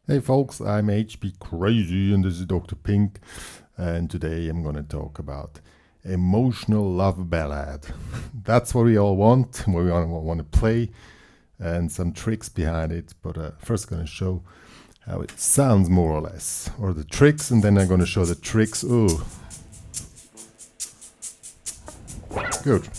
Hey folks, I'm HPCrazy and this is Dr. Pink, and today I'm gonna talk about emotional love ballad. That's what we all want, what we all want to play, and some tricks behind it. But first gonna show how it sounds more or less, or the tricks, and then I'm gonna show the tricks. Ooh, good.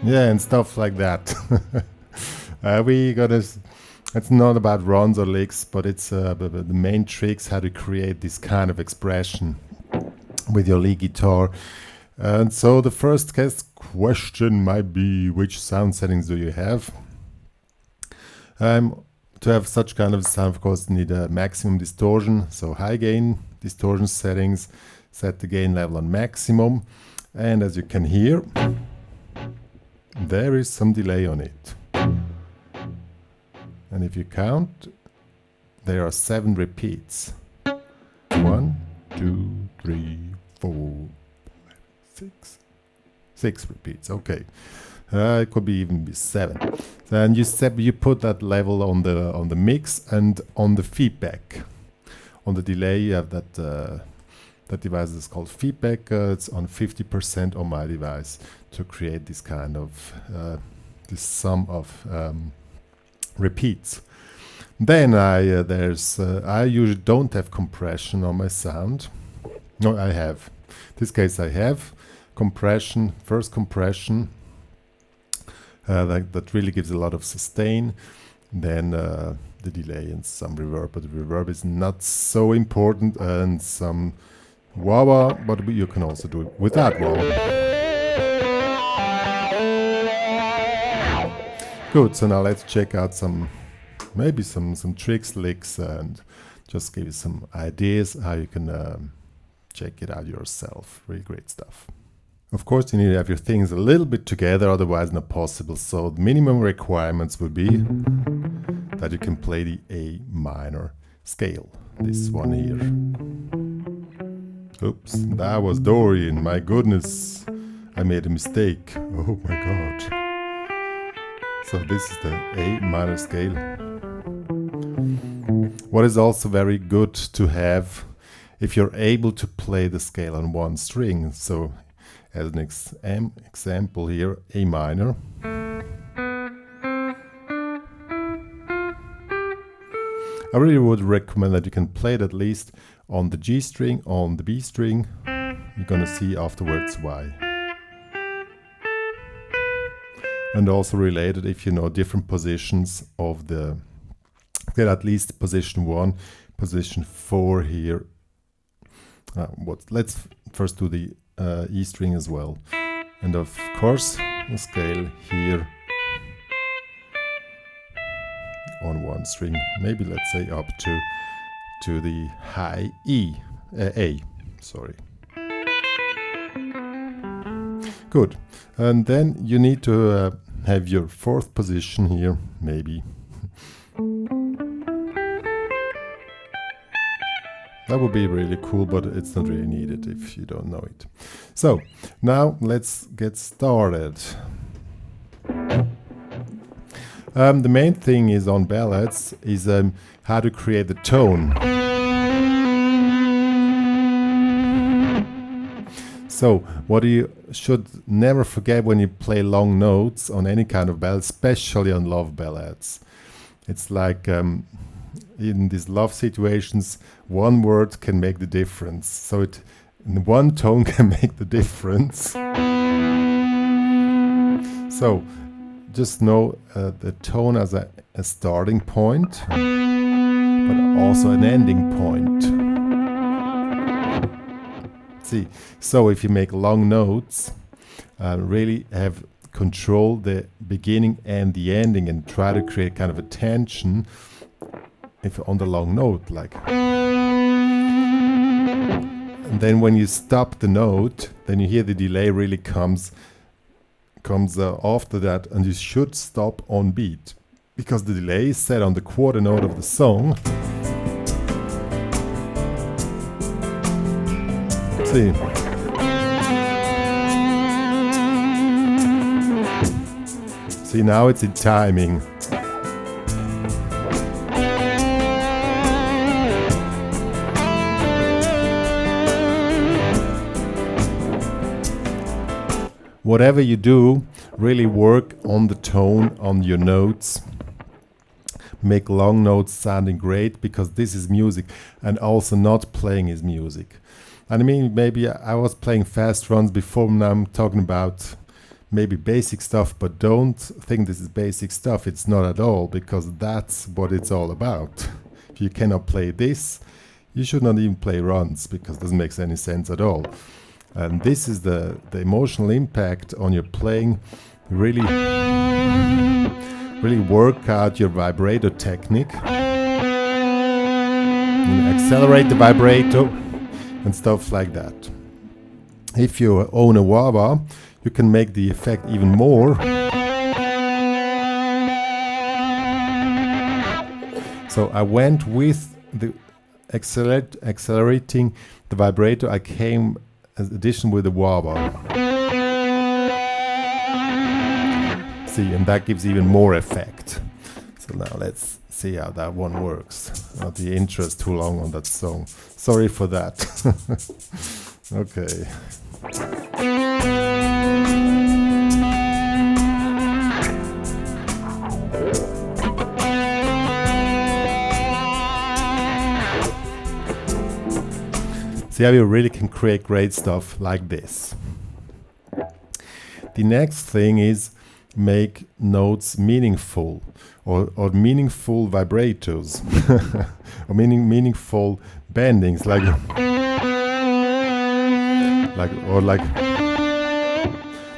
Yeah, and stuff like that. We gotta. It's not about runs or licks, but it's the main tricks how to create this kind of expression with your lead guitar. And so the first question might be, which sound settings do you have? To have such kind of sound, of course, you need a maximum distortion, so high gain distortion settings. Set the gain level on maximum, and as you can hear, there is some delay on it. And if you count, there are 7 repeats. 1, 2, 3, 4, 5, 6. 6 repeats, okay. It could be even be 7. Then you put that level on the mix and on the feedback. On the delay, you have that device is called feedback. It's on 50% on my device to create this kind of this sum of repeats. Then I usually don't have compression on my sound. No, I have. In this case, I have compression. First compression that really gives a lot of sustain. Then the delay and some reverb, but the reverb is not so important, and some wah-wah, but you can also do it without wah-wah. Good, so now let's check out maybe some tricks, licks, and just give you some ideas how you can check it out yourself. Really great stuff. Of course, you need to have your things a little bit together, otherwise not possible. So the minimum requirements would be that you can play the A minor scale, this one here. Oops, that was Dorian, my goodness, I made a mistake. Oh my god. So this is the A minor scale. What is also very good to have, if you're able to play the scale on one string. So as an example here, A minor. I really would recommend that you can play it at least on the G string, on the B string. You're gonna see afterwards why. And also related, if you know different positions of get at least position 1, position 4 here. Let's first do the E string as well. And of course, the scale here on one string, maybe let's say up to the high A, sorry. Good, and then you need to have your 4th position here, maybe. That would be really cool, but it's not really needed if you don't know it. So, now let's get started. The main thing is on ballads is how to create the tone. So what you should never forget when you play long notes on any kind of ballad, especially on love ballads, it's like in these love situations, one word can make the difference. So one tone can make the difference. So just know the tone as a starting point, but also an ending point. See, so if you make long notes, really have control the beginning and the ending, and try to create kind of a tension if on the long note, like. And then when you stop the note, then you hear the delay really comes after that, and you should stop on beat, because the delay is set on the quarter note of the song. See. See, now it's in timing. Whatever you do, really work on the tone, on your notes. Make long notes sounding great, because this is music, and also not playing is music. And I mean, maybe I was playing fast runs before, now I'm talking about maybe basic stuff, but don't think this is basic stuff. It's not at all, because that's what it's all about. If you cannot play this, you should not even play runs, because it doesn't make any sense at all. And this is the emotional impact on your playing. Really work out your vibrato technique. And accelerate the vibrato and stuff like that. If you own a wah-wah, you can make the effect even more. So I went with the accelerating the vibrato. I came as addition with the wah-wah. See, and that gives even more effect. So now let's see how that one works. The intro is too long on that song. Sorry for that. Okay. See how you really can create great stuff like this. The next thing is make notes meaningful, or meaningful vibratos, or meaningful bendings, like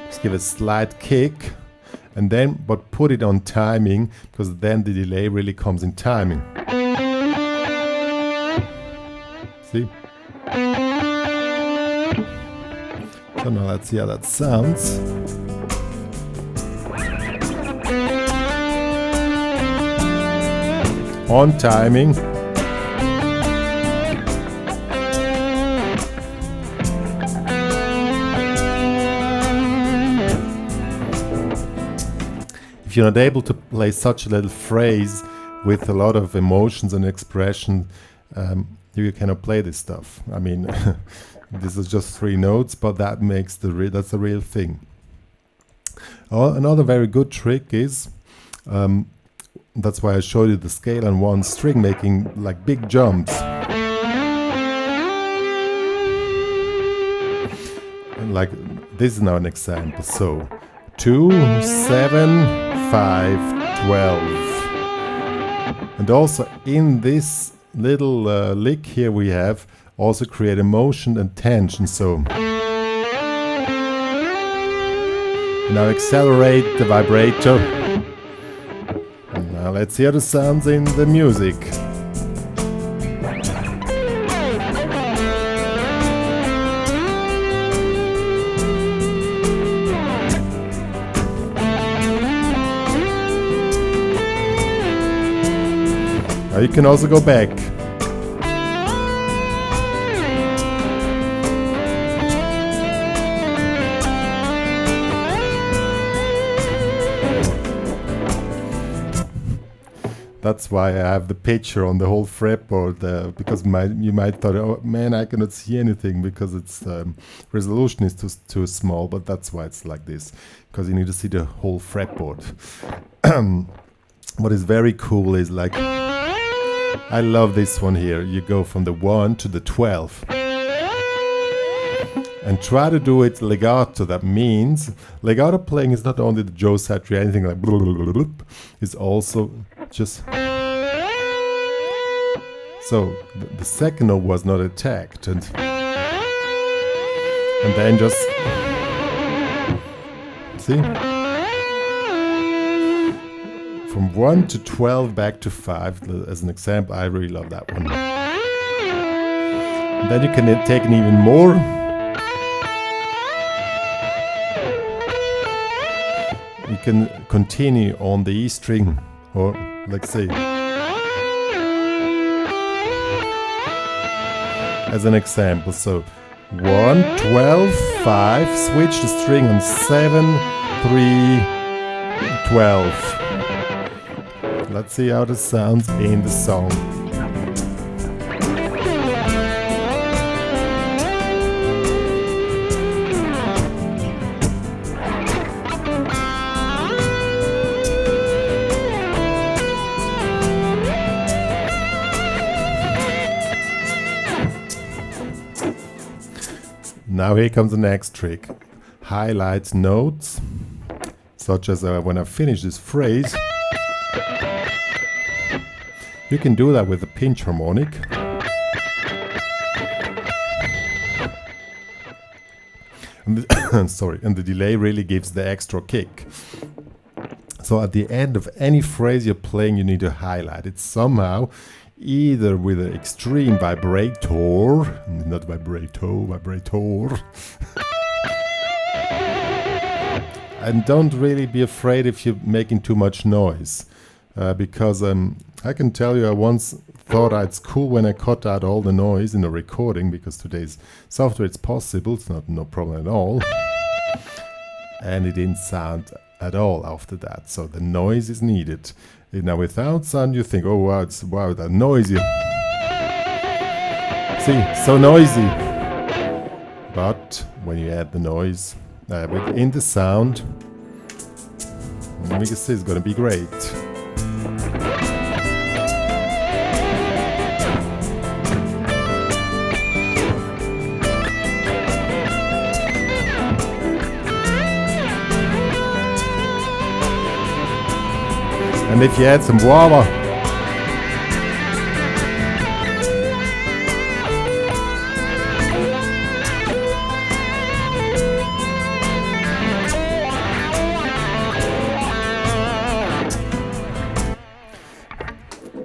just give a slight kick, and then but put it on timing, because then the delay really comes in timing. See? So now let's see how that sounds. On timing. If you're not able to play such a little phrase with a lot of emotions and expression, you cannot play this stuff. I mean, this is just 3 notes, but that makes that's the real thing. Another very good trick is, that's why I showed you the scale on one string, making like big jumps. And like this is now an example. So 2, 7, 5, 12. And also in this little lick here we have also create emotion and tension. So now accelerate the vibrato. And now let's hear the sounds in the music. Now you can also go back. that's why I have the picture on the whole fretboard, because you might thought, oh man, I cannot see anything because its resolution is too small, but that's why it's like this, because you need to see the whole fretboard. What is very cool is like, I love this one here. You go from the 1 to the 12. And try to do it legato. That means legato playing is not only the Joe Satriani, anything like blah, blah, blah, blah, it's also just. So the second note was not attacked, and then just see from 1 to 12 back to 5 as an example. I really love that one. And then you can take it even more. You can continue on the E string, or let's say, as an example. So 1, 12, 5, switch the string on 7, 3, 12. Let's see how this sounds in the song. Now here comes the next trick. Highlight notes, such as when I finish this phrase. You can do that with a pinch harmonic. And and the delay really gives the extra kick. So at the end of any phrase you're playing, you need to highlight it somehow, either with an extreme vibrator, not vibrato, vibrator. And don't really be afraid if you're making too much noise, because I can tell you, I once thought it's cool when I cut out all the noise in a recording, because today's software it's possible, it's no problem at all, and it didn't sound at all after that. So the noise is needed. Now without sound you think, oh wow, that noisy. See, so noisy. But when you add the noise within the sound, we can see it's gonna be great. And if you add some wah-wah,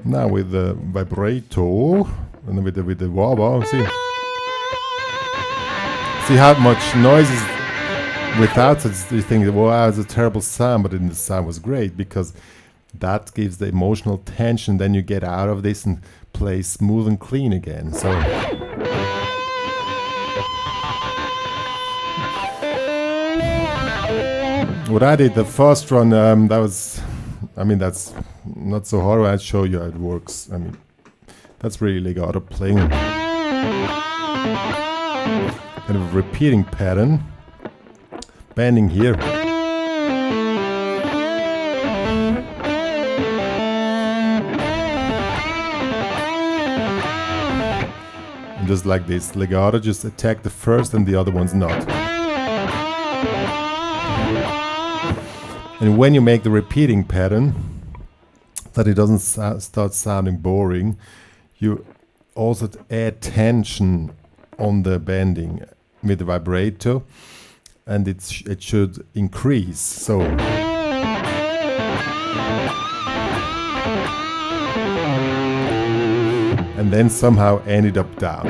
now with the vibrato and with the wah-wah, see how much noise is without it. You think, wow, it's a terrible sound, but then the sound was great because that gives the emotional tension. Then you get out of this and play smooth and clean again. So what I did the first run, that's not so hard. I'll show you how it works. That's really legato playing, kind of a repeating pattern, bending here. Just like this, legato just attack the first and the other one's not. And when you make the repeating pattern, that it doesn't start sounding boring, you also add tension on the bending with the vibrato, and it should increase. So and then somehow ended up down.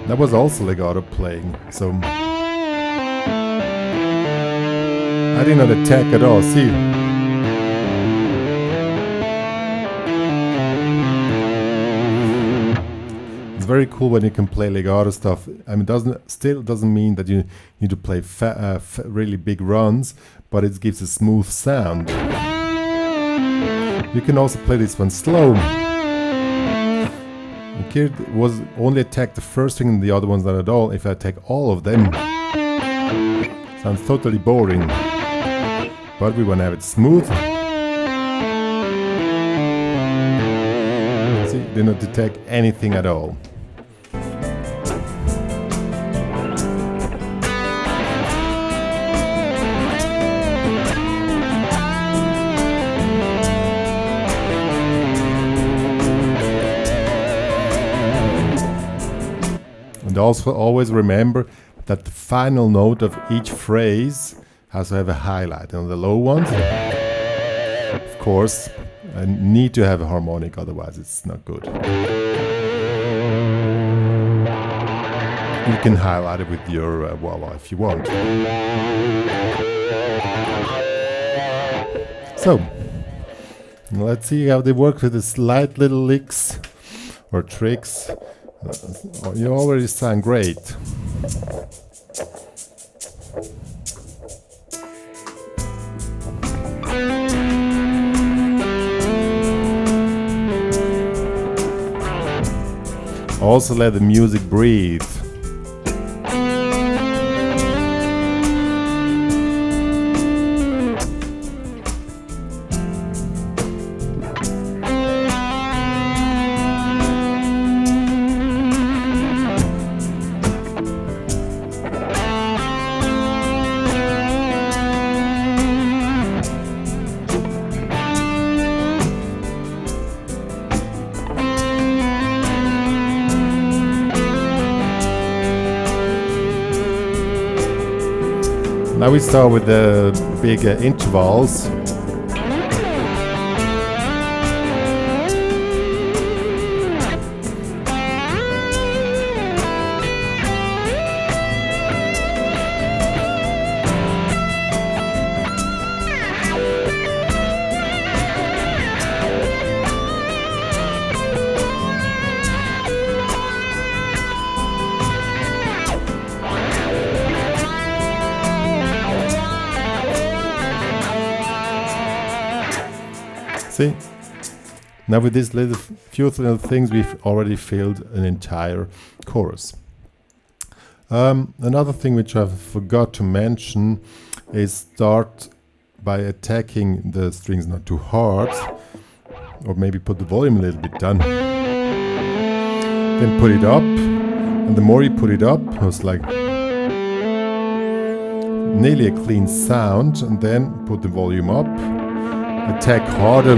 That was also legato playing, so I did not attack at all, see? It's very cool when you can play legato stuff. Still doesn't mean that you need to play really big runs, but it gives a smooth sound. You can also play this one slow. Here was only attack the first string and the other ones not at all. If I attack all of them, sounds totally boring. But we want to have it smooth. See, do not detect anything at all. And also always remember that the final note of each phrase has to have a highlight. And the low ones, of course, need to have a harmonic, otherwise it's not good. You can highlight it with your wah-wah if you want. So, let's see how they work with the slight little licks or tricks. You already sound great. Also let the music breathe. Now we start with the big intervals. See? Now with these few little things we've already filled an entire chorus. Another thing which I forgot to mention is start by attacking the strings not too hard, or maybe put the volume a little bit down. Then put it up, and the more you put it up, it's like nearly a clean sound, and then put the volume up. Attack harder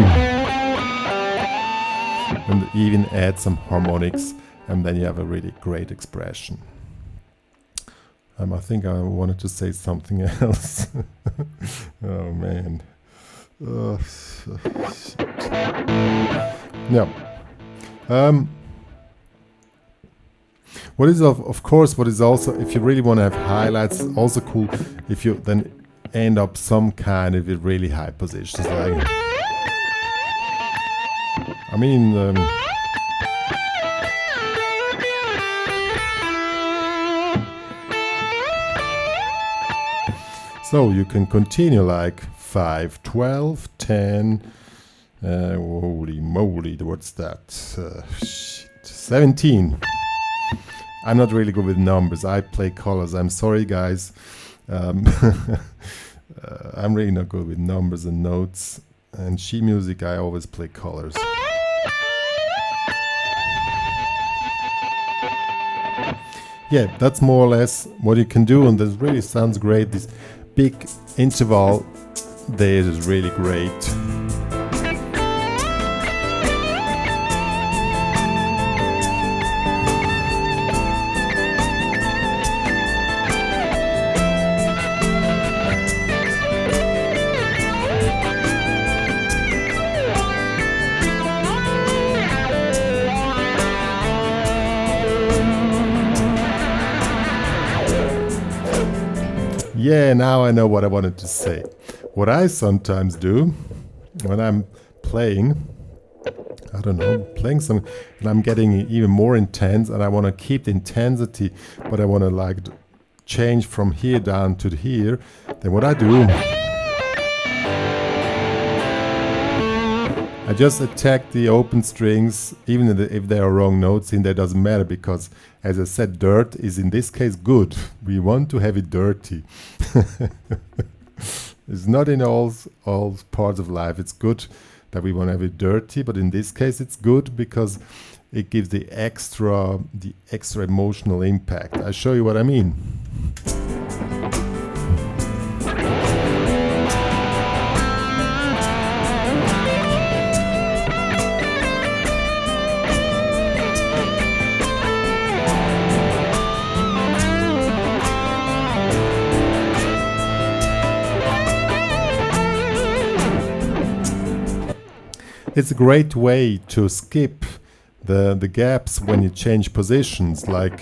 and even add some harmonics, and then you have a really great expression. I think I wanted to say something else. Oh man. Shit. Yeah. What is of course what is also, if you really want to have highlights, also cool if you then end up some kind of really high positions, like I mean so you can continue like 5, 12, 10, holy moly, what's that? Shit, 17. I'm not really good with numbers, I play colors, I'm sorry guys. I'm really not good with numbers and notes, and sheet music I always play colors. Yeah, that's more or less what you can do, and this really sounds great. This big interval there is really great. Yeah, now I know what I wanted to say. What I sometimes do when I'm playing, I don't know, playing some, and I'm getting even more intense, and I want to keep the intensity, but I want to like change from here down to here, then what I do, I just attack the open strings, even if there are wrong notes in there, doesn't matter, because as I said, dirt is in this case good. We want to have it dirty. It's not in all parts of life. It's good that we want to have it dirty, but in this case it's good because it gives the extra emotional impact. I'll show you what I mean. It's a great way to skip the gaps when you change positions. Like,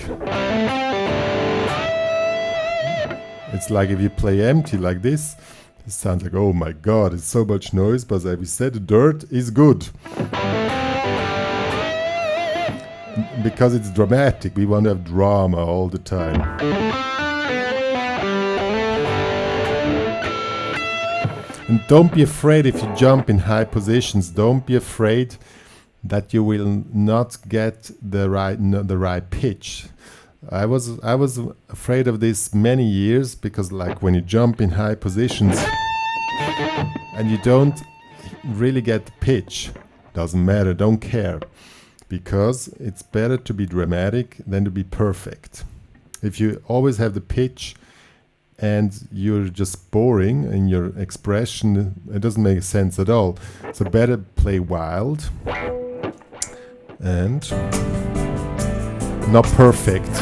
it's like if you play empty like this, it sounds like, oh my god, it's so much noise, but as we said, dirt is good. Because it's dramatic, we want to have drama all the time. And don't be afraid if you jump in high positions. Don't be afraid that you will not get the right pitch. I was afraid of this many years, because like when you jump in high positions and you don't really get the pitch, doesn't matter, don't care, because it's better to be dramatic than to be perfect. If you always have the pitch and you're just boring in your expression, it doesn't make sense at all. So better play wild and not perfect.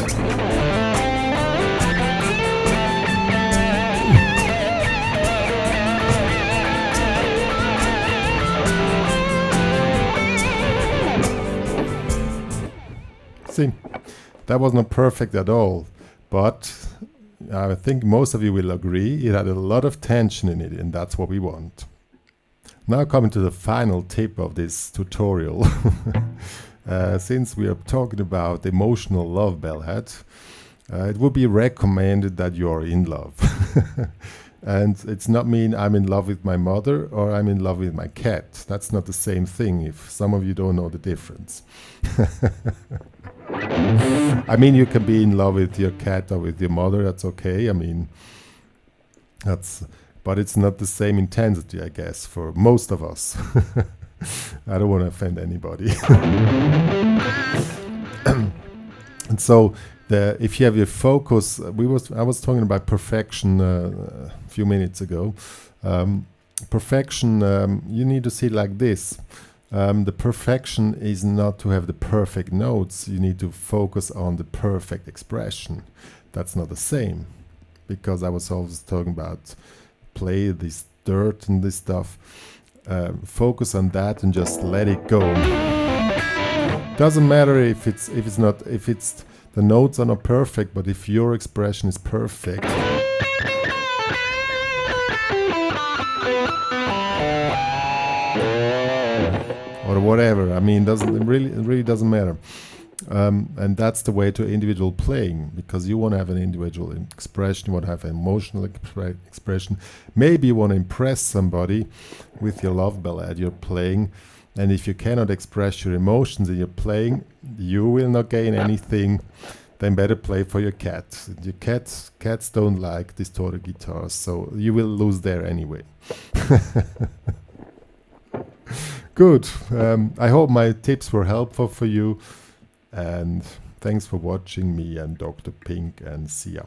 See, that was not perfect at all, but I think most of you will agree it had a lot of tension in it, and that's what we want. Now coming to the final tip of this tutorial. Since we are talking about emotional love ballad, it would be recommended that you are in love. And it's not mean I'm in love with my mother or I'm in love with my cat. That's not the same thing, if some of you don't know the difference. I mean, you can be in love with your cat or with your mother, that's okay. I mean, but it's not the same intensity, I guess, for most of us. I don't want to offend anybody. And so, if you have your focus, I was talking about perfection a few minutes ago. Perfection, you need to see it like this. The perfection is not to have the perfect notes. You need to focus on the perfect expression. That's not the same, because I was always talking about play this dirt and this stuff. Focus on that and just let it go. Doesn't matter if the notes are not perfect, but if your expression is perfect, or whatever, I mean, it really doesn't matter. And that's the way to individual playing, because you want to have an individual expression, you want to have an emotional expression. Maybe you want to impress somebody with your love ballad you're playing, and if you cannot express your emotions in your playing, you will not gain anything. Then better play for your cat. Your cats don't like distorted guitars, so you will lose there anyway. Good. I hope my tips were helpful for you. And thanks for watching me and Dr. Pink, and see ya.